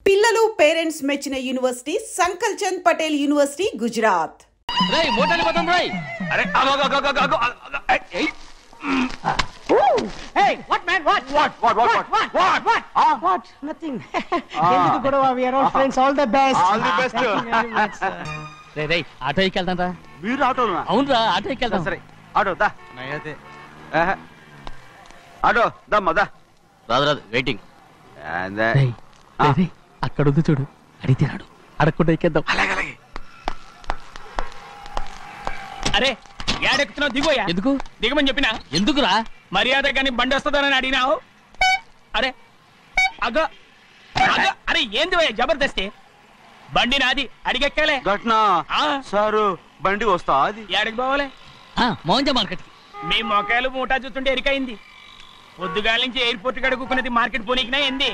పిల్లలు పేరెంట్స్ మెచ్చిన university సంకల్ Chand Patel university Gujarat. రేయ్ మోటార్ పోతాం రేయ్. అరే Hey, what man? What? Nothing. ఎందుకు గొడవ? We are all friends. All the best. All the best. రేయ్ ఆటో ఎక్కెళ్తాం రా. మీరు ఆటోనా? అవునురా ఆటో ఎక్కెళ్తాం. సరే ఆటో దా. నైతే ఆటో దమ్మా దా. రాదు వెయిటింగ్. అక్కడ ఉంది చూడు, అడిగితే రాడు, అడగకుండా ఎక్కేద్దాం. అలాగే అరే ఏడెక్కుతున్నావు? దిగోయా. ఎందుకు దిగమని చెప్పినా? ఎందుకురా? మర్యాద కానీ బండి వస్తుందని అడిగినావు. అరే అగో అగో, అరే ఏంది జబర్దస్తి? బండి నాది, అడిగెక్కాలే. ఘట్నా సారు బండి వస్తా అది ఏడికి పోవాలే? మోహన్జా మార్కెట్. మీ మొక్కలు మూటా చూస్తుంటే ఎరికైంది. పొద్దుగాల నుంచి ఎయిర్పోర్ట్ కడుక్కున్నది మార్కెట్ పోనీకినా ఏంది?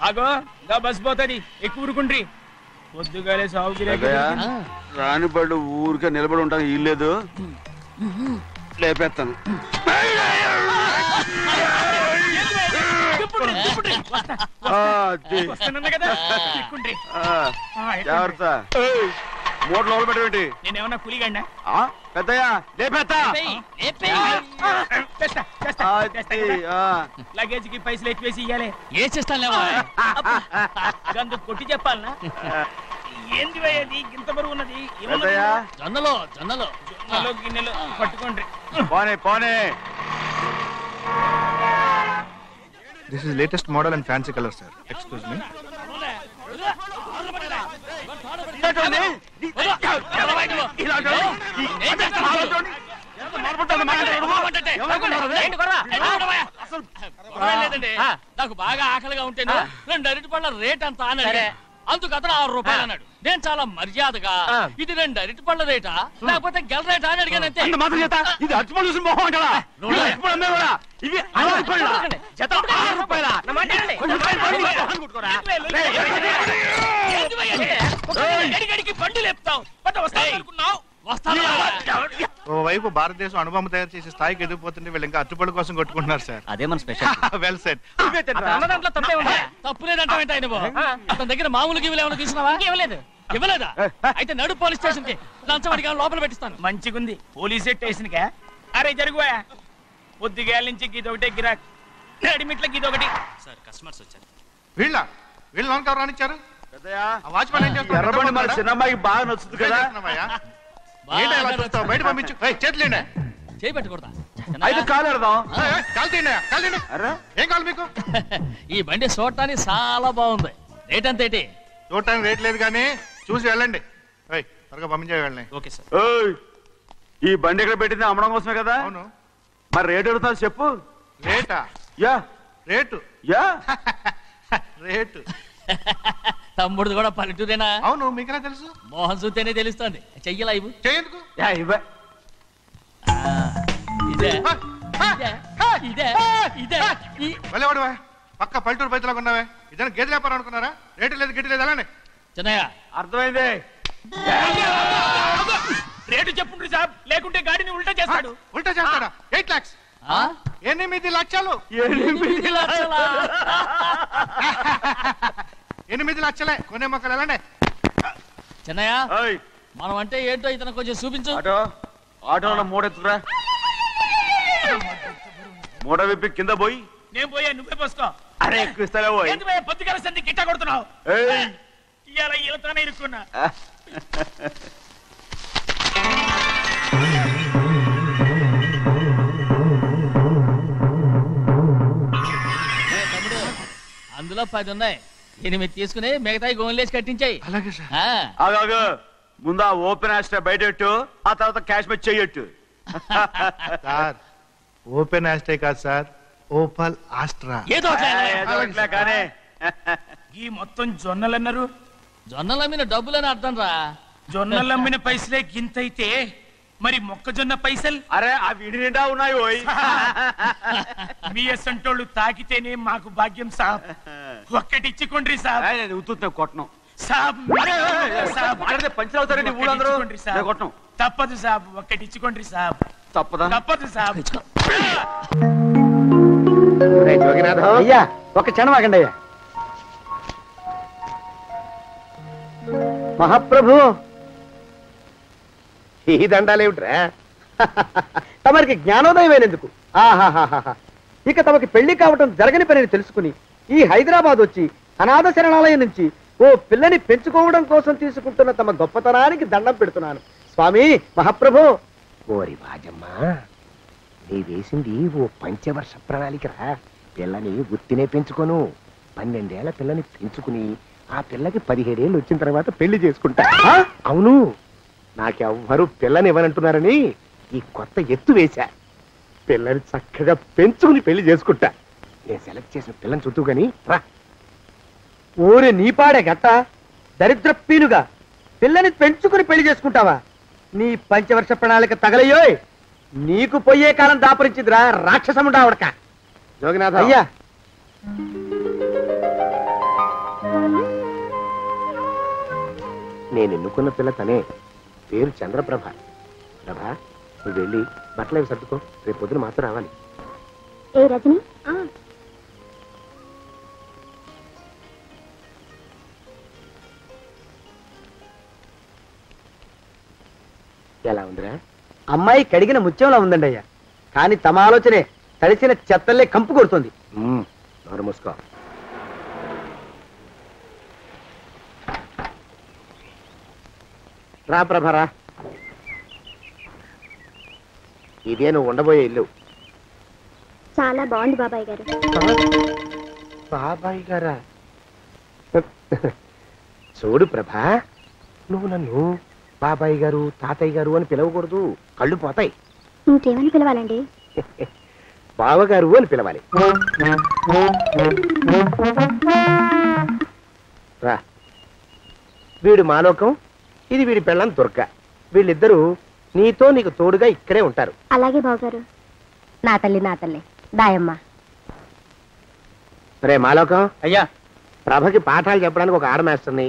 అగో గా బస్ పోతుంది, ఎక్కువ ఊరుకుండ్రి. పొద్దుగాలే సాగు రాని బళ్ళు ఊరికే నిలబడి ఉంటాను. ఇల్లేదు లేపేస్తాను. జాగ్రత్త. మూట లోపల పెట్టేటి. నేనేమన్నా కూలిగండా? పెద్దయ్యా లేపేస్తా. లగేజ్ కి పైసలు ఎక్కువేసి ఇయ్యాలి. ఏ చేస్తాను గందుకు కొట్టి చెప్పాలనా? ఏంది అది ఇంత బరువు ఉన్నది? జొన్నలో గిన్నెలు పట్టుకోండి. పోనే. This is latest model and fancy color, sir. Excuse me. నాకు బాగా ఆకలిగా ఉంటే 2 అరటిపళ్ళ రేట్ అంత అన్నాడు. అందుకు అతను 6 రూపాయలు అన్నాడు. నేను చాలా మర్యాదగా ఇది 2 అరటిపళ్ళ రేటా లేకపోతే గెల రేటా అని అడిగానంతే. ఇది అరటిపళ్ళు చూసి మొహం అంటారా? బండి లేపుతావు. ఓవైపు భారతదేశం అనుభవం తయారు చేసే స్థాయికి ఎదిగిపోతుంటే వీళ్ళు ఇంకా అరటిపళ్ళ కోసం కొట్టుకుంటున్నారు సార్. అదే మన స్పెషల్. Well said. తప్పు లేదంటే అతని దగ్గర మామూలు గివ్వులు ఏమైనా తీసుకున్నావా? ఇవ్వలేదా? అయితే నడు పోలీస్ స్టేషన్ కి లంచం అడిగా లోపల పెట్టిస్తాను. మంచిగుంది పోలీస్ స్టేషన్ కా. అరే జరుగుయా. పొద్దుగాల నుంచి గీదొకటే గిరాక్, నడిమిట్ల గీదొకటి. సార్ కస్టమర్స్ వచ్చారు. వీళ్ళు లోన్ కవర్ రానిచ్చారు. వాచ్మెన్ ఏం చేస్తాడు? ఎర్రబండి మన చిన్నమ్మాయికి బాగా నచ్చుతుంది కదా. బయట పంపించు. చేతులేండి. చేయి పెట్టకూడదా? అయితే కాలు ఎడదాం. ఏం కావాలి మీకు? ఈ బండి చూడటానికి చాలా బాగుంది. రేట్ అంత ఏంటి? చూడటానికి రేట్ లేదు కానీ చూసి వెళ్ళండి. త్వరగా పంపించే వెళ్ళండి. Okay sir. ఈ బండి ఎక్కడ పెట్టింది? అమ్మడం కోసమే కదా. అవును. మరి రేట్ అడుగుతా చెప్పు. రేటా? Yeah rate. Yeah rate. తమ్ముడు కూడా పల్లెటూరేనా? అవును. మీకెలా తెలుసు? మోహన్ చూస్తేనే తెలుస్తుంది. చెయ్యలా ఇవ్వు. చేయందుకు? వెళ్ళేవాడు పక్క పల్లెటూరు బయటలాగా ఉన్నావే. ఇదైనా గేదె వ్యాపారం అనుకున్నారా? రేటు లేదు గిట్టు లేదు అలానే. చిన్నయ్య అర్థమైంది. రేటు చెప్పుండ్రి సాబ్, లేకుంటే గాడిని ఉల్టా చేస్తాడు. ఉల్టా చేస్తాడా? 8 lakhs. 8 లక్షలు. 8 లక్షలే. కొనే మొక్కలు వెళ్ళండి. చిన్నయ్య మనం అంటే ఏంటో ఇతను కొంచెం చూపించు. ఆటోలో మూడెత్తురా. మూడ విప్పి కింద పోయి. నేను పోయా, నువ్వే పోసుకో. అరే ఎక్కువ ఇస్తాలే పోయి. పొద్దుగాల సంధి గిట్ట కొడుతున్నావు. ఇవాళ ఈలతోనే ఇరుక్కున్నా. అందులో 10 ఉన్నాయి. 8 తీసుకుని మిగతాయి గోన్లేసి కట్టించాయి. అలాగే సార్. ముందు ఓపెన్ ఆస్ట్రా బయటెట్టు, ఆ తర్వాత క్యాష్ మెచ్ చెయ్యట్టు. సార్ ఓపెన్ ఆస్ట్రే కాదు సార్, ఓపల్ ఆస్ట్రా. కానీ ఈ మొత్తం జొన్నలు అన్నారు. జొన్నలు అమ్మిన డబ్బులని అర్థం రా. జొన్నలు అమ్మిన పైసలే గింతైతే మరి మొక్కజొన్న పైసలు? అరే ఆ విడి నిండా ఉన్నాయి. మీ అసంటోళ్ళు తాకితేనే మాకు భాగ్యం సాబ్. ఒక్కటిచ్చుకోండి సాబ్. కొట్టను సాబ్. పంచవుతారండి ఊళ్ళందరూ. కొట్టను. తప్పదు సాబ్, ఒక్కటిచ్చుకోండి సాబ్. తప్పదా? తప్పదు సాబ్. అయ్యా ఒక క్షణం ఆగండి అయ్యా. మహాప్రభు ఈ దండాలేమిట్రా? తమరికి జ్ఞానోదయమైనందుకు ఆహాహాహా. ఇక తమకి పెళ్లి కావటం జరగని పనిని తెలుసుకుని ఈ హైదరాబాద్ వచ్చి అనాథ శరణాలయం నుంచి ఓ పిల్లని పెంచుకోవడం కోసం తీసుకుంటున్న తమ గొప్పతనానికి దండం పెడుతున్నాను స్వామి మహాప్రభు. ఓరి బాజమ్మ, నీ వేసింది ఓ పంచవర్ష ప్రణాళికరా. పిల్లని గుర్తినే పెంచుకోను, 12 ఏళ్ల పిల్లని పెంచుకుని ఆ పిల్లకి 17 ఏళ్ళు వచ్చిన తర్వాత పెళ్లి చేసుకుంటా. అవును, నాకెవ్వరూ పిల్లని ఇవ్వనంటున్నారని ఈ కొత్త ఎత్తు వేశా. పిల్లని చక్కగా పెంచుకుని పెళ్లి చేసుకుంటా. నేను సెలెక్ట్ చేసిన పిల్లని చుట్టూ గాని రా. ఊరి నీపాడే గట్ట దరిద్రపీనుగా పిల్లని పెంచుకుని పెళ్లి చేసుకుంటావా? నీ పంచవర్ష ప్రణాళిక తగలయ్యోయ్. నీకు పోయే కాలం దాపరించిందిరా రాక్షసముండావడక. జోగినాథ అయ్యా నేను ఎన్నుకున్న పిల్ల తనే. పేరు చంద్రప్రభ. ప్రభ, నువ్వు వెళ్ళి బట్టలు అవి సర్దుకో, రేపు పొద్దున మాత్రం రావాలి. ఏ రజని, ఎలా ఉందిరా? అమ్మాయి కడిగిన ముత్యంలా ఉందండి అయ్యా. కానీ తమ ఆలోచనే తడిసిన చెత్తల్లే కంపు కొడుతుంది. నోరు మూసుకో. రా ప్రభరా, ఇదే నువ్వు ఉండబోయే ఇల్లు. చాలా బాగుంది బాబాయ్ గారు. బాబాయ్ గారా? చూడు ప్రభా, నువ్వు నన్ను బాబాయ్ గారు తాతయ్య గారు అని పిలవకూడదు, కళ్ళు పోతాయి. ఇంకేమని పిలవాలండి? బావగారు అని పిలవాలి. రా, వీడు మాలోకం, ఇది వీడి పెళ్ళం దుర్గ. వీళ్ళిద్దరూ నీతో నీకు తోడుగా ఇక్కడే ఉంటారు. అలాగే బావగారు. నా తల్లి నా తల్లి దాయమ్మ. రే మాలోకం, అయ్యా ప్రభకి పాఠాలు చెప్పడానికి ఒక ఆడమేస్టర్ని,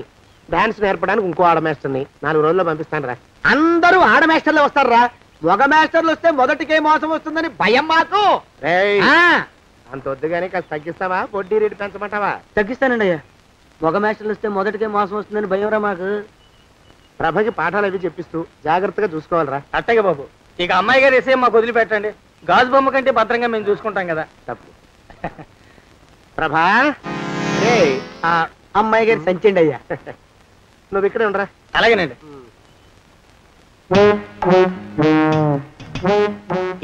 డాన్స్ నేర్పడానికి ఇంకో ఆడమేస్టర్ని 4 రోజుల్లో పంపిస్తాను రా. అందరూ ఆడ మాస్టర్లు వస్తారా? మగ మాస్టర్లు వస్తే మొదటికే మోసం వస్తుందని భయం మాకు. అంత వద్దుగానే కాస్త తగ్గిస్తావా? వడ్డీ రేటు పెంచమంటావా? తగ్గిస్తానండి అయ్యా. మగ మాస్టర్లు వస్తే మొదటికే మోసం వస్తుందని భయంరా మాకు. ప్రభకి పాఠాలు అవి చెప్పిస్తూ జాగ్రత్తగా చూసుకోవాలరా. అట్టగే బాబు. ఇక అమ్మాయి గారు వేసే మాకు వదిలిపెట్టండి. గాజు బొమ్మ కంటే భద్రంగా మేము చూసుకుంటాం కదా. తప్పు. ప్రభా, రే అమ్మాయి గారి సంచండి అయ్యా. నువ్వు ఇక్కడే ఉండరా. అలాగేనండి.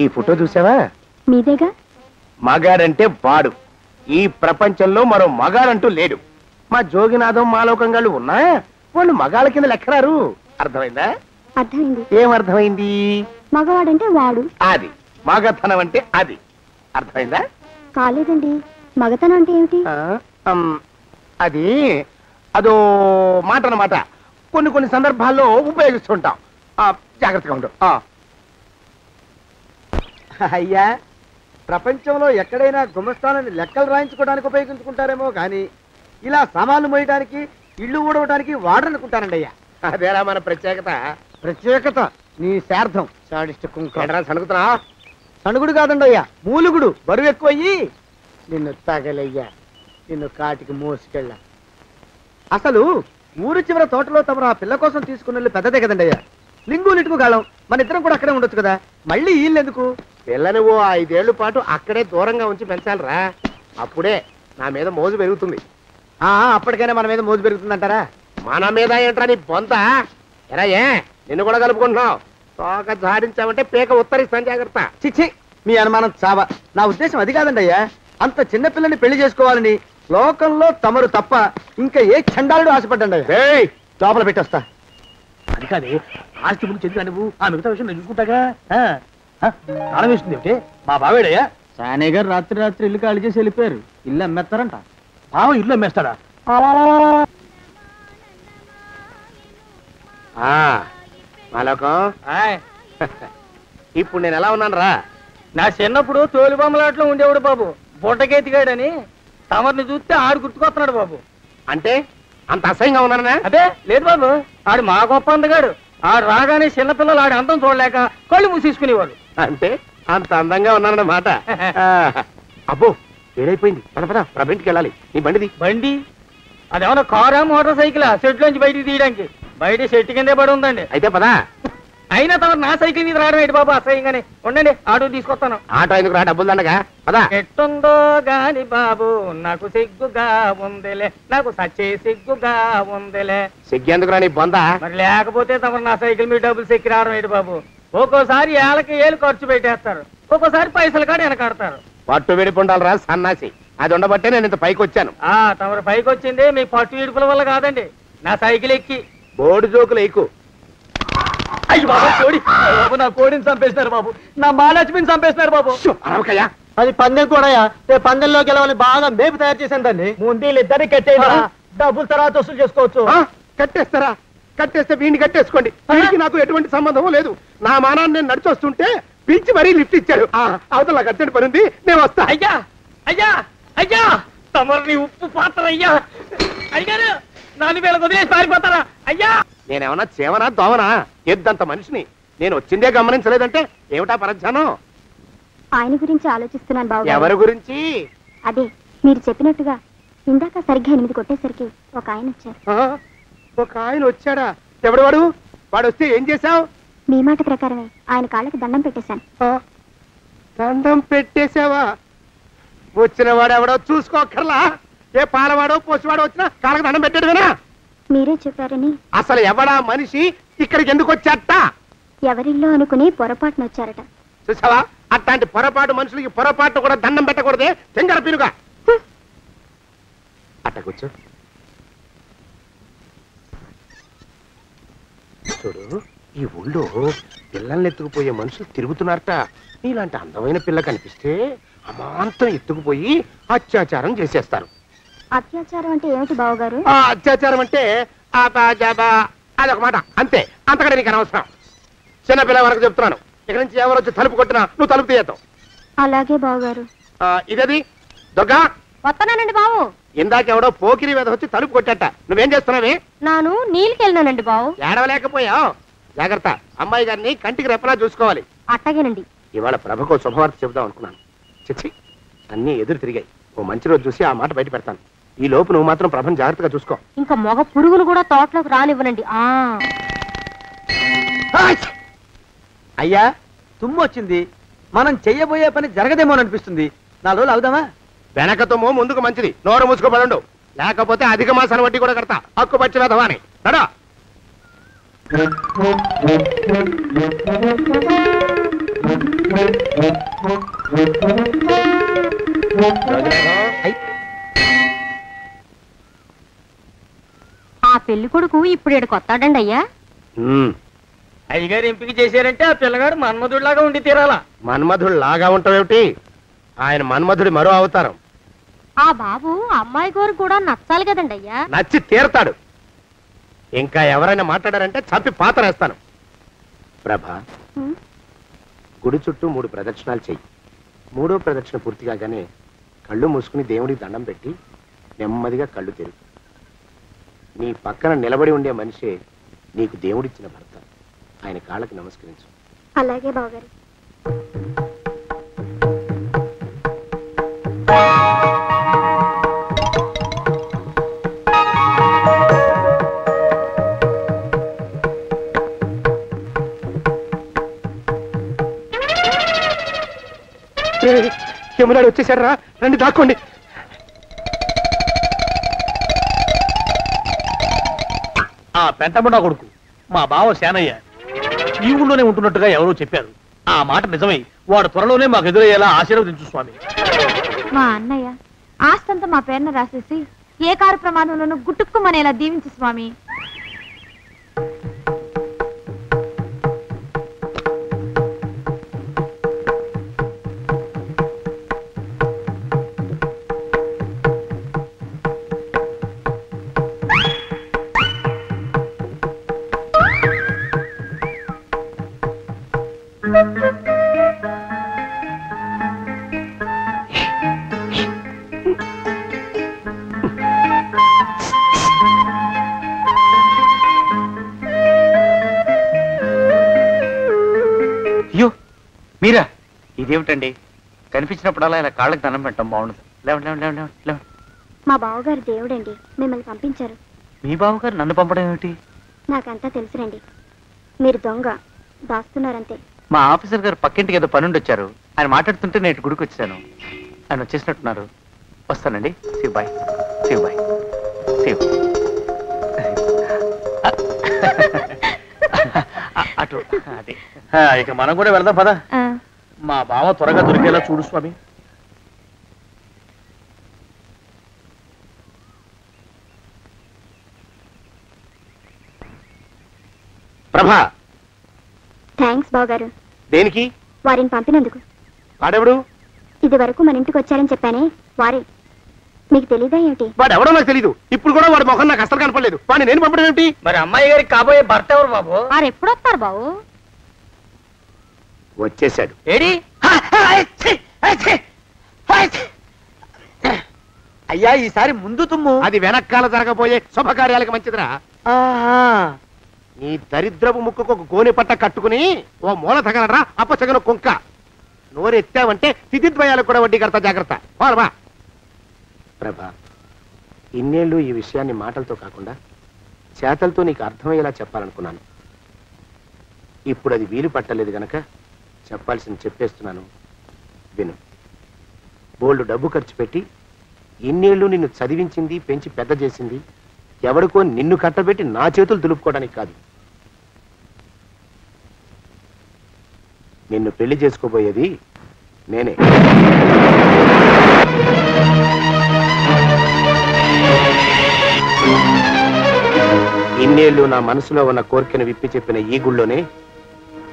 ఈ ఫోటో చూసావా? మీదేగా. మగాడంటే వాడు. ఈ ప్రపంచంలో మరో మగాడంటూ లేడు. మా జోగినాథం మాలోకం గాళ్ళు ఉన్నా వాళ్ళు మగాళ్ళ కింద లెక్కరారు. అర్థమైందా? అర్థమైంది. ఏమర్థమైంది? మగవాడంటే వాడు. అది మగతనం అంటే అది. అర్థమైందా? కాలేదండి. మగతనం అంటే ఏమిటి? అది అదో మాట అన్నమాట. కొన్ని సందర్భాల్లో ఉపయోగిస్తుంటాం. జాగ్రత్తగా ఉండు. అయ్యా, ప్రపంచంలో ఎక్కడైనా గుమస్థానాన్ని లెక్కలు రాయించుకోవడానికి ఉపయోగించుకుంటారేమో కానీ ఇలా సామాన్లు మోయడానికి, ఇల్లు ఊడవడానికి వాడనుకుంటానండి అయ్యా. అదేరా మన ప్రత్యేకత. ప్రత్యేకత నీ శార్థం. సణుకుతున్నా? సణుగుడు కాదండి అయ్యా, మూలుగుడు. బరువు ఎక్కువయ్యి నిన్ను తగలయ్యా, నిన్ను కాటికి మోసుకెళ్ళా. అసలు ఊరు చివర తోటలో తమరు ఆ పిల్ల కోసం తీసుకున్న పెద్దదే కదండి అయ్యా. లింగు లిటుకు గాలం. మన ఇద్దరం కూడా అక్కడే ఉండొచ్చు కదా. మళ్ళీ వీళ్ళెందుకు? పిల్లని ఓ 5 ఏళ్ల పాటు అక్కడే దూరంగా ఉంచి పెంచాలిరా. అప్పుడే నా మీద మోజు పెరుగుతుంది. అప్పటికైనా మన మీద మోజు పెరుగుతుందంటారా? మన మీద ఏంట్రా నీ బొంత? ఎరా నిన్ను కూడా కలుపుకుంటున్నావు. తోక జాడించావంటే పీక ఉత్తరిస్తాను, జాగ్రత్త. చిచ్చి, మీ అనుమానం చావా. నా ఉద్దేశం అది కాదండి అయ్యా. అంత చిన్న పిల్లని పెళ్లి చేసుకోవాలని లోకంలో తమరు తప్ప ఇంకా ఏ చండాలుడు ఆశపడ్డండి అయ్యా. లోపల పెట్టొస్తా. అది కాదే, ఆస్తి ముందు చెందుగా నువ్వు ఆ మిగతా విషయం నేను చూసుకుంటాగా. తాళం వేస్తుంది ఏమిటి? మా బావేడయ్యా. సానే గారు రాత్రి ఇల్లు ఖాళీ చేసి వెళ్ళిపోయారు. ఇల్లు అమ్మేస్తారంట. బావ ఇల్లు అమ్మేస్తాడా? మాలోకం, ఇప్పుడు నేను ఎలా ఉన్నాను రా? నా చిన్నప్పుడు తోలు బొమ్మలాట్లో ఉండేవాడు బాబు. బుట్టకెత్తిగాడని తమరిని చూస్తే ఆడు గుర్తుకొస్తున్నాడు బాబు. అంటే అంత అసహ్యంగా ఉన్నానా? అదే లేదు బాబు, ఆడు మా గొప్ప అందగాడు. ఆడు రాగానే చిన్నపిల్లలు ఆడి అందం చూడలేక కళ్ళు మూసేసుకునేవాడు. అంటే అంత అందంగా ఉన్నానన్నమాట. అబ్బో, ఏడైపోయింది. పద ప్రభ ఇంటికి వెళ్ళాలి. నీ బండిది. బండి? అదేమన్నా కారా మోటార్ సైకిలా షెడ్ లోంచి బయటికి తీయడానికి? బయట చెట్టు కిందే పడి ఉందండి. అయితే పదా. అయినా తమరు నా సైకిల్ మీద రావడం ఏంటి బాబు అసహ్యంగానే. ఉండండి ఆటో తీసుకొస్తాను. ఆటో ఎందుకు రా, డబ్బులు దండగా పదా. ఎట్టుందో గాని బాబు నాకు సిగ్గుగా ఉందిలే, నాకు సచ్చే సిగ్గుగా ఉందిలే. సిగ్గెందుకు రా నీ బొందా. మరి లేకపోతే తమరు నా సైకిల్ మీద డబ్బులు సెక్కి రావడం ఏంటి బాబు. ఒక్కోసారి ఏళ్ళకి ఏళ్ళు ఖర్చు పెట్టేస్తారు, ఒక్కోసారి పైసలు కాడ వెనకాడతారు. పట్టు విడిపుండాలరా సన్నాసి. అది ఉండబట్టే నేను ఇంత పైకి వచ్చాను. తమరు పైకి వచ్చింది మీ పట్టు విడుపుల వల్ల కాదండి, నా సైకిల్ ఎక్కి. బోర్డు జోకులు ఎక్కువ. అయ్యి బాబు కోడి బాబు, నా కోడిని చంపేస్తున్నారు బాబు, నా మహాలక్ష్మిని చంపేస్తున్నారు బాబు. అరవకయ్యా. అది పందెం కూడా పందెంలో గెలవని బాగా మేపు తయారు చేశాను దాన్ని. ముందు వీళ్ళిద్దరిని కట్టేయరా, డబ్బులు తర్వాత వసూలు చేసుకోవచ్చు. కట్టేస్తారా? కట్టేస్తే వీడిని కట్టేసుకోండి. వీడికి నాకు ఎటువంటి సంబంధం లేదు. నా మానాన్ని నేను నడిచొస్తుంటే పిలిచి మరీ లిఫ్ట్ ఇచ్చాడు. అవతల నాకు అర్జెంట్ పని ఉంది, నేను వస్తా. అయ్యా అయ్యా అయ్యా, తమరిని ఉప్పు పాత్ర అయ్యా. అయ్యారు నన్ను వీళ్ళకి వదిలేసి పారిపోతారా అయ్యా? నేనేమన్నా చేవనా దోవనా? ఎద్దంత మనిషిని. నేను వచ్చిందే గమనించలేదంటే ఏమిటా పరధ్యానం? ఆయన గురించి ఆలోచిస్తున్నాను బాబు. ఎవరి గురించి? అదే మీరు చెప్పినట్టుగా ఇందాక సరిగ్గా 8 కొట్టేసరికి ఒక ఆయన వచ్చారు. ఒక ఆయన వచ్చాడా? ఎవడు వాడు? వాడు వస్తే ఏం చేశావు? మీ మాట ప్రకారమే ఆయన కాళ్ళకి దండం పెట్టేశాను. దండం పెట్టేశావా? వచ్చిన వాడు ఎవడో చూసుకోకర్లా. ఏ పాలవాడో పోసివాడో వచ్చినా కాళ్ళకి దండం పెట్టాడువేనా? మీరే చెప్పారని. అసలు ఎవడా మనిషి? ఇక్కడికి ఎందుకు వచ్చాట? ఎవరిల్లో అనుకుని పొరపాటున వచ్చారట. చూసావా, అట్లాంటి పొరపాటు మనుషులకి పొరపాటు కూడా దండం పెట్టకూడదే. తెంగర పినుగా అట్టకొచ్చు. చూడు, ఈ ఊళ్ళో పిల్లల్ని ఎత్తుకుపోయే మనుషులు తిరుగుతున్నారట. నీలాంటి అందమైన పిల్ల కనిపిస్తే అమాంతం ఎత్తుకుపోయి అత్యాచారం చేసేస్తారు. అత్యాచారం అంటే ఏమిటి బావగారు? అత్యాచారం అంటే అదొక మాట అంతే. అంతకంటే నీకు అనవసరం. చిన్నపిల్ల వరకు చెప్తున్నాను. ఇక్కడ నుంచి ఎవరు వచ్చి తలుపు కొట్టినా నువ్వు తలుపు తీయతావు. అలాగే బావగారు. ఇదది దొంగ. వస్తున్నానండి బావు. ఇందాకెవడో పోకిరి మీద వచ్చి తలుపు కొట్టట. నువ్వేం చేస్తున్నావే? నాను నీళ్ళకి వెళ్ళినానండి బావు. ఏడవలేకపోయావు. జాగ్రత్త, అమ్మాయి గారిని కంటికి రెప్పలా చూసుకోవాలి. అట్టగేనండి. ఇవాళ ప్రభకు శుభవార్త చెబుదాం అనుకున్నాను. చిచ్చి, అన్నీ ఎదురు తిరిగాయి. ఓ మంచి రోజు చూసి ఆ మాట బయట పెడతాను. ఈ లోపు నువ్వు మాత్రం ప్రభను జాగ్రత్తగా చూసుకో. ఇంకా మగ పురుగులు కూడా తోటలోకి రానివ్వనండి. అయ్యా, తుమ్ము వచ్చింది. మనం చెయ్యబోయే పని జరగదేమో అనిపిస్తుంది. 4 రోజులు అవుదామా? వెనక తుమ్ము ముందుకు మంచిది. నోరు మూసుకోబడండు, లేకపోతే అధిక మాసాల వడ్డీ కూడా కడతా. హక్కు పచ్చి వేధవా అని నడా. ఆ పెళ్లి కొడుకు ఇప్పుడు ఇక్కడికి వస్తాడండి అయ్యా. అయ్యగారు ఎంపిక చేశారంటే ఆ పిల్లగాడు మన్మధుడిలాగా ఉండి తీరాలా. మన్మధుడు లాగా ఉంటావేమిటి? ఆయన మన్మధుడి మరో అవతారం. ఆ బాబు అమ్మాయి గారు కూడా నచ్చాలి కదండి అయ్యా. నచ్చి తీరతాడు. ఇంకా ఎవరైనా మాట్లాడారంటే చంపి పాతరేస్తాను. ప్రభా, గుడి చుట్టూ 3 ప్రదక్షిణాలు చెయ్యి. 3వ ప్రదక్షిణ పూర్తి కాగానే కళ్ళు మూసుకుని దేవుడికి దండం పెట్టి నెమ్మదిగా కళ్ళు తెరుగు. నీ పక్కన నిలబడి ఉండే మనిషే నీకు దేవుడిచ్చిన భర్త. ఆయన కాళ్ళకి నమస్కరించు. అలాగే బావగారు. యమునాడు వచ్చేసాడు రా, రండి దాక్కోండి. ఆ పెంటముడా కొడుకు మా బావ శానయ్య ఈ ఊళ్ళోనే ఉంటున్నట్టుగా ఎవరో చెప్పారు. ఆ మాట నిజమై వాడు త్వరలోనే మాకు ఎదురయ్యేలా ఆశీర్వదించు స్వామి. మా అన్నయ్య ఆస్తంతా మా పేరున రాసేసి ఏ కారు ప్రమాదంలోనూ గుట్టుక్కుమనేలా దీవించు స్వామి. మీరా? ఇదేమిటండి, కనిపించినప్పుడల్లా ఇలా కాళ్ళకి దండం పెట్టడం బాగుండదు. లేవండి లేవండి లేవండి లేవండి. మా బావగారు దేవుడండి, మిమ్మల్ని పంపించారు. మీ బావగారు నన్ను పంపడం ఏమిటి? నాకంతా తెలుసురండి. మీరు దొంగ దాస్తున్నారంతే. మా ఆఫీసర్ గారు పక్కింటికి ఏదో పనుండి వచ్చారు. ఆయన మాట్లాడుతుంటే నేను గుడికి వచ్చాను. ఆయన వచ్చేసినట్టున్నారు. వస్తానండి. శివ్ బాయ్. శివ్ బాయ్. శివ్. అటు అదే. ఇక మనం కూడా వెళ్దాం పద. మా బావ త్వరగా దొరికేలా చూడు స్వామి. ప్రభా. థ్యాంక్స్ బావగారు. దేనికి? వారిని పంపినందుకు. వాడెవడు? ఇది వరకు మన ఇంటికి వచ్చారని చెప్పానే వారే. మీకు తెలీదా ఏమిటి? వాడు ఎవడో నాకు తెలీదు. ఇప్పుడు కూడా వాడి మొహం నాకు అసలు కనపడలేదు. వాడిని నేను పంపడం ఏమిటి? మరి అమ్మాయి గారికి కాబోయే భర్త ఎవరు బాబు? వారు ఎప్పుడు వస్తారు బాబు? వచ్చేసాడు. ఏడి? అయ్యా ఈసారి ముందు తుమ్ము. అది వెనకాల జరగబోయే శుభకార్యాలకు మంచిదిరా. నీ దరిద్రపు ముక్కుకు ఒక గోనె పట్ట కట్టుకుని ఓ మూల తగలరా అప్పచగన కుంక. నోరెత్తావంటే తిథిద్వయాలకు కూడా వడ్డీ కడతా. జాగ్రత్త. వారమా ప్రభా, ఇన్నేళ్ళు ఈ విషయాన్ని మాటలతో కాకుండా చేతలతో నీకు అర్థమయ్యేలా చెప్పాలనుకున్నాను. ఇప్పుడు అది వీలు పట్టలేదు గనక చెప్పాల్సింది చెప్పేస్తున్నాను. విను. బోల్డు డబ్బు ఖర్చు పెట్టి ఇన్నేళ్ళు నిన్ను చదివించింది, పెంచి పెద్ద చేసింది ఎవడికో నిన్ను కట్టబెట్టి నా చేతులు దులుపుకోవడానికి కాదు. నిన్ను పెళ్లి చేసుకోబోయేది నేనే. ఇన్నేళ్ళు నా మనసులో ఉన్న కోరికను విప్పి చెప్పిన ఈ గుళ్ళోనే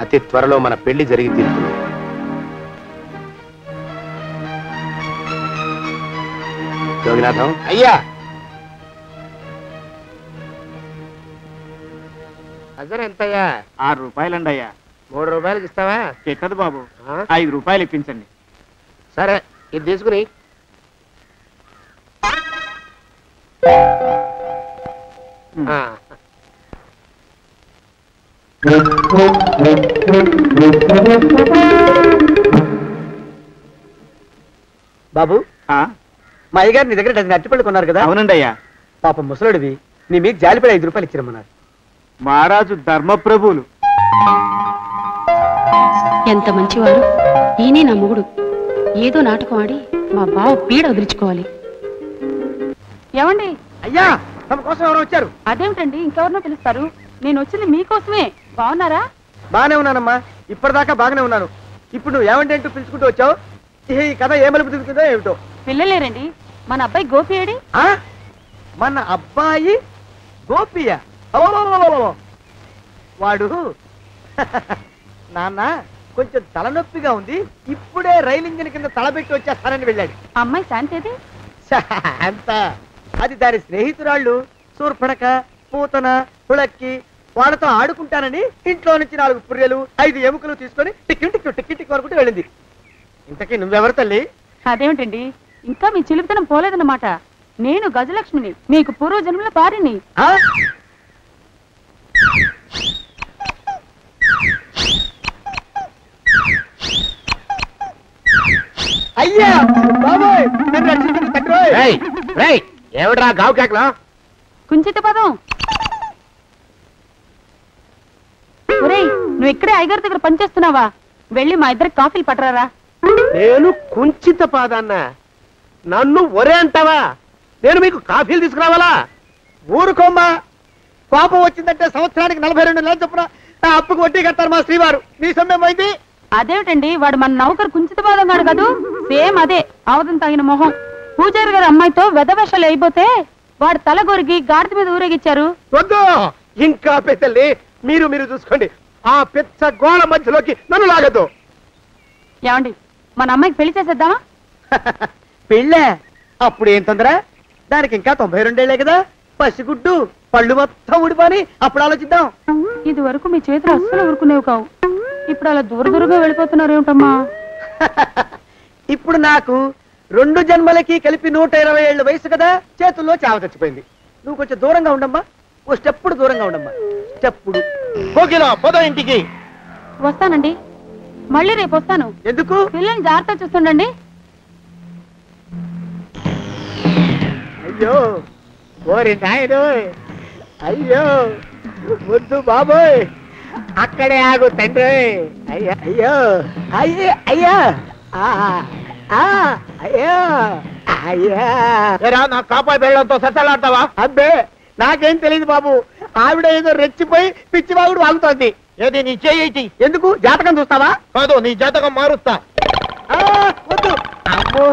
అతి త్వరలో మన పెళ్లి జరిగి తీరుతుంది. యోగినాథం. అయ్యా. అజర్ ఎంతయ్యా? 6 రూపాయలండి అయ్యా. 3 రూపాయలకి ఇస్తావా? చెట్టదు బాబు. 5 రూపాయలు ఇప్పించండి. సరే, ఇది తీసుకుని. బాబు, మా అయ్యగారు నీ దగ్గర డజన్ అరటిపళ్ళు కొన్నారు కదా? అవునండి అయ్యా. పాపం ముసలుడివి, నీ మీకు జాలిపడి 5 రూపాయలు ఇచ్చిరమ్మన్నారు. మహారాజు ధర్మప్రభువులు. ఎంత మంచివారు. ఈయనే నా మొగుడు. ఏదో నాటకం ఆడి మా బావ పీడ వదిలించుకోవాలి. ఏమండి? అయ్యా, తమ కోసం ఎవరు వచ్చారు? అదేమిటండి, ఇంకెవరినో పిలుస్తారు? నేను వచ్చింది మీకోసమే. బాగున్నారా? బాగానే ఉన్నానమ్మా, ఇప్పటిదాకా బాగానే ఉన్నాను. ఇప్పుడు నువ్వు ఏమంటే అంటూ పిలుచుకుంటూ వచ్చావు. ఈ కథ ఏ మలుపు తిరుగుతుందో ఏమిటో. పిల్లలేరండి. మన అబ్బాయి గోపి ఏడి? మన అబ్బాయి గోపియ? వాడు నాన్న కొంచెం తలనొప్పిగా ఉంది, ఇప్పుడే రైలు ఇంజిన్ కింద తలబెట్టి వచ్చేస్తానని వెళ్ళాడు. అమ్మాయి శాంతేది? అంత అది దాని స్నేహితురాళ్ళు సూర్పడక, పూతన, పుళక్కి వాళ్ళతో ఆడుకుంటానని ఇంట్లో నుంచి 4 పుర్రెలు 5 ఎముకలు తీసుకొని టిక్కి టిక్కి టిక్కి టిక్కి వరకు వెళ్ళింది. ఇంతకీ నువ్వెవరు తల్లి? అదేమిటండి, ఇంకా మీ చిలుపుతనం పోలేదన్నమాట. నేను గజలక్ష్మిని, మీకు పూర్వజన్మల భార్యని. అయ్యా బాబోయ్, నన్ను రక్షించండి తండ్రోయ్. ఏమిట్రా గావు కేకలో? కుంచిత పదం. ఒరేయ్, నువ్వు ఇక్కడే అయ్యగారి దగ్గర పనిచేస్తున్నావా? వెళ్ళి మా ఇద్దరికి కాఫీలు పట్టరారా. నేను కుంచిత పాదాన్న, నన్ను ఒరే అంటావా? నేను మీకు కాఫీలు తీసుకురావాలా? ఊరుకోమ్మా, కోపం వచ్చిందంటే సంవత్సరానికి 42 నెలలు చొప్పున అప్పుకు వడ్డీ కట్టారు మా శ్రీవారు. నీ సొమ్మేం పోయింది? అదేమిటండి, వాడు మన నౌకరు కుంచిత పాదం గాడు కదూ. సేమ్ అదే, అవధం తగిన మొహం. పూజారి గారి అమ్మాయితో వెధవేషాలు అయిపోతే వాడు తల గొరిగి గాడిద మీద ఊరేగిచ్చారు. వద్దు, ఇంకా పెద్దల్ని మీరు చూసుకోండి. ఆ పెద్ద గోళ మధ్యలోకి నన్ను లాగద్దు. ఏమండి, మన అమ్మాయికి పెళ్లి చేసేద్దామా? పెళ్ళే? అప్పుడు ఏం తొందర? దానికి ఇంకా 92 ఏళ్లే కదా. పసిగుడ్డు పళ్ళు మొత్తం ఊడిపోని అప్పుడు ఆలోచిద్దాం. ఇది వరకు మీ చేతులు అస్సలు ఊరుకునేవి కావు. ఇప్పుడు అలా దూరంగా వెళ్ళిపోతున్నారు ఏమిటమ్మా? ఇప్పుడు నాకు 2 జన్మలకి కలిపి 120 ఏళ్ళ వయసు కదా. చేతుల్లో చావ చచ్చిపోయింది. నువ్వు కొంచెం దూరంగా ఉండమ్మా. ఓ స్టెప్పుడు దూరంగా ఉండమ్మా. స్టెప్పుడు. కోకిలో పోదా ఇంటికి. వస్తానండి, మళ్ళీ రేపు వస్తాను. ఎందుకు? పిల్లల్ని జాగ్రత్త చూస్తుండండి. అయ్యో ఓరి నాయను, అయ్యో వద్దు బాబోయ్, అక్కడే ఆగు తండ్రి. అయ్యా అయ్యో అయ్యో అయ్యా అయ్యో అయ్యా. నా కాపాయి బెళ్ళంతో సత్తలాడతావా? అబ్బే నాకేం తెలియదు బాబు. ఆవిడ ఏదో రెచ్చిపోయి పిచ్చివాగుడు వాగుతోంది. ఏది నీ చేయి? ఎందుకు? జాతకం చూస్తావా? కాదు, నీ జాతకం మారుస్తా. వద్దు. అమ్మో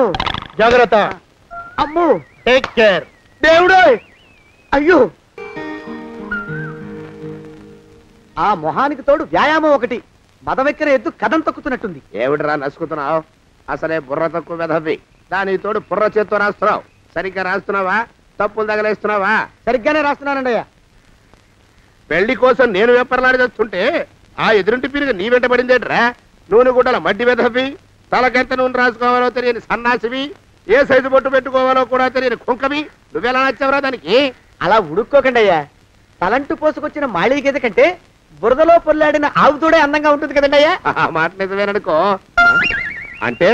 జాగ్రత్త. అమ్మో టేక్ కేర్. దేవుడు అయ్యో. ఆ మొహానికి తోడు వ్యాయామం ఒకటి. మదవెక్కిన ఎద్దు కథం తొక్కుతున్నట్టుంది. ఏమిటిరా నసుకుతున్నావు? అసలే బుర్ర తక్కువ వెధవి. దాని తోడు బుర్ర చేత్తో రాస్తున్నావు. సరిగ్గా రాస్తున్నావా? తప్పులు తగలేస్తున్నావా? సరిగ్గానే రాస్తున్నానండి అయ్యా. పెళ్లి కోసం నేను వెప్పర్లాడి చేస్తుంటే ఆ ఎదురింటి పిరిగి నీ వెంట పడిందేట్రా? నూనె గుడ్డల మడ్డి వెధవి, తలకెంత నూనె రాసుకోవాలో తెలియని సన్నాసివి, ఏ సైజు బొట్టు పెట్టుకోవాలో కూడా తెలియని కుంకవి. నువ్వెలా నచ్చావురా దానికి? అలా ఉడుక్కోకండి అయ్యా. తలంటు పోసుకొచ్చిన మాళీ గేదె కంటే బురదలో పొల్లాడిన ఆవుతోడే అందంగా ఉంటుంది కదండి అయ్యా. ఆ మాట నిజమేననుకో. అంటే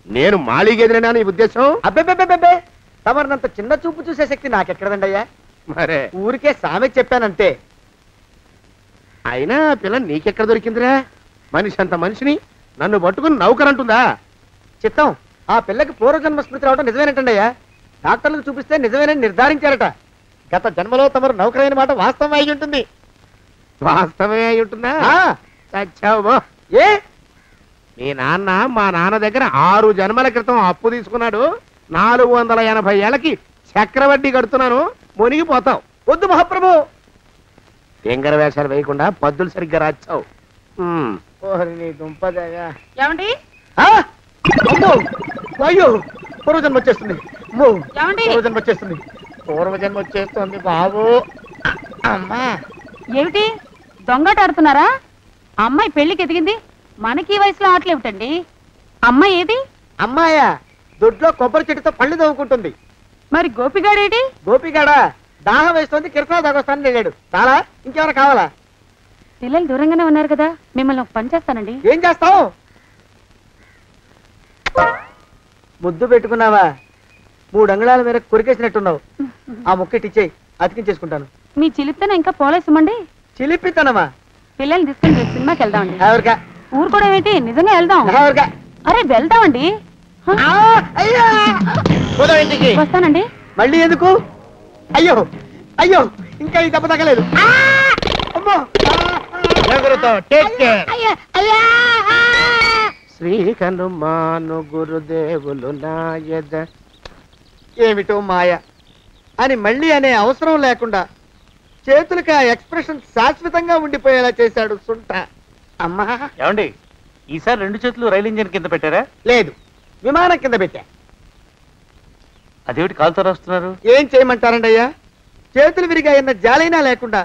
నేను మాళీగేదినా నీ ఉద్దేశం? అబ్బెబ్బెబ్బెబ్బే, తమరినంత చిన్న చూపు చూసే శక్తి నాకెక్కడదండి అయ్యా. మరే ఊరికే సామె చెప్పానంతే. అయినా పిల్ల నీకెక్కడ దొరికిందిరా? మనిషి అంత మనిషిని నన్ను పట్టుకుని నౌకరంటుందా? చిత్తం, ఆ పిల్లకి పూర్వజన్మ స్మృతి రావడం నిజమేనటండి అయ్యా. డాక్టర్లకు చూపిస్తే నిజమేనని నిర్ధారించారట. గత జన్మలో తమరు నౌకరైన మాట వాస్తవం అయి ఉంటుంది. వాస్తవమే అయి ఉంటుందా? చచ్చావు. ఏ మీ నాన్న మా నాన్న దగ్గర 6 జన్మల క్రితం అప్పు తీసుకున్నాడు. 480 ఏళ్ళకి చక్రవడ్డీ కడుతున్నాను. మునిగిపోతావు. వద్దు మహాప్రభు. ఎంగర వేషాలు వేయకుండా పద్దులు సరిగ్గా రాచావు. ఏమండి? అయ్యో పూర్వజన్మ వచ్చేస్తుంది. ఏమండి? పూర్వజన్మ వచ్చేస్తుంది. పూర్వజన్మ వచ్చేస్తుంది బాబు. అమ్మా ఏమిటి దొంగట ఆడుతున్నారా? అమ్మాయి పెళ్లికి ఎదిగింది, మనకి ఈ వయసులో ఆటలేమిటండి? అమ్మాయి ఏది? అమ్మాయా? దొడ్లో కొబ్బరి చెట్టుతో పళ్ళు తవ్వుకుంటుంది. మరి గోపిగాడేటి? గోపిగాడా దాహం వేస్తుంది, కిరసా దాగొస్తానని వెళ్ళాడు. చాలా ఇంకేమైనా కావాలా? పిల్లలు దూరంగానే ఉన్నారు కదా, మిమ్మల్ని ఒక పని చేస్తానండి. ఏం చేస్తావు? ముద్దు పెట్టుకున్నావా? 3 అంగుళాల మేరకు కొరికేసినట్టున్నావు. ఆ ముక్కటిచ్చేయి, అతికించేసుకుంటాను. మీ చిలిపితేనే ఇంకా పోలేసమండి. చిలిపితనమా? పిల్లల్ని తీసుకుని రేపు సినిమాకి వెళ్దామండి. ఎవరికా? ఊరుకోవడం ఏంటి, నిజంగా వెళ్దాం. ఎవరికా? అరే వెళ్దామండి. వస్తానండి. మళ్ళీ ఎందుకు? అయ్యో అయ్యో, ఇంకా ఈ దెబ్బ తగ్గలేదు. శ్రీ హనుమాను గురుదేవులు నాయద. ఏమిటో మాయ అని మళ్ళీ అనే అవసరం లేకుండా చేతులకి ఆ ఎక్స్ప్రెషన్ శాశ్వతంగా ఉండిపోయేలా చేశాడు సుంట. అమ్మా ఏమండి, ఈసారి 2 చేతులు రైలు ఇంజిన్ కింద పెట్టారా? లేదు, విమానం కింద పెట్టా. అదేమిటి కాలుతో రాస్తున్నారు? ఏం చేయమంటారండి అయ్యా? చేతులు విరిగాయన్న జాలైనా లేకుండా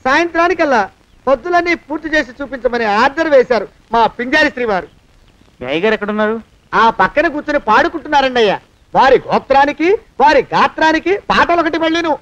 సాయంత్రానికల్లా పొద్దులన్నీ పూర్తి చేసి చూపించమని ఆర్డర్ వేశారు మా పింజారి శ్రీ వారు. మీ అయ్యగారు ఎక్కడున్నారు? ఆ పక్కన కూర్చుని పాడుకుంటున్నారండి అయ్యా. వారి గోత్రానికి వారి గాత్రానికి పాటలు ఒకటి మళ్ళీను.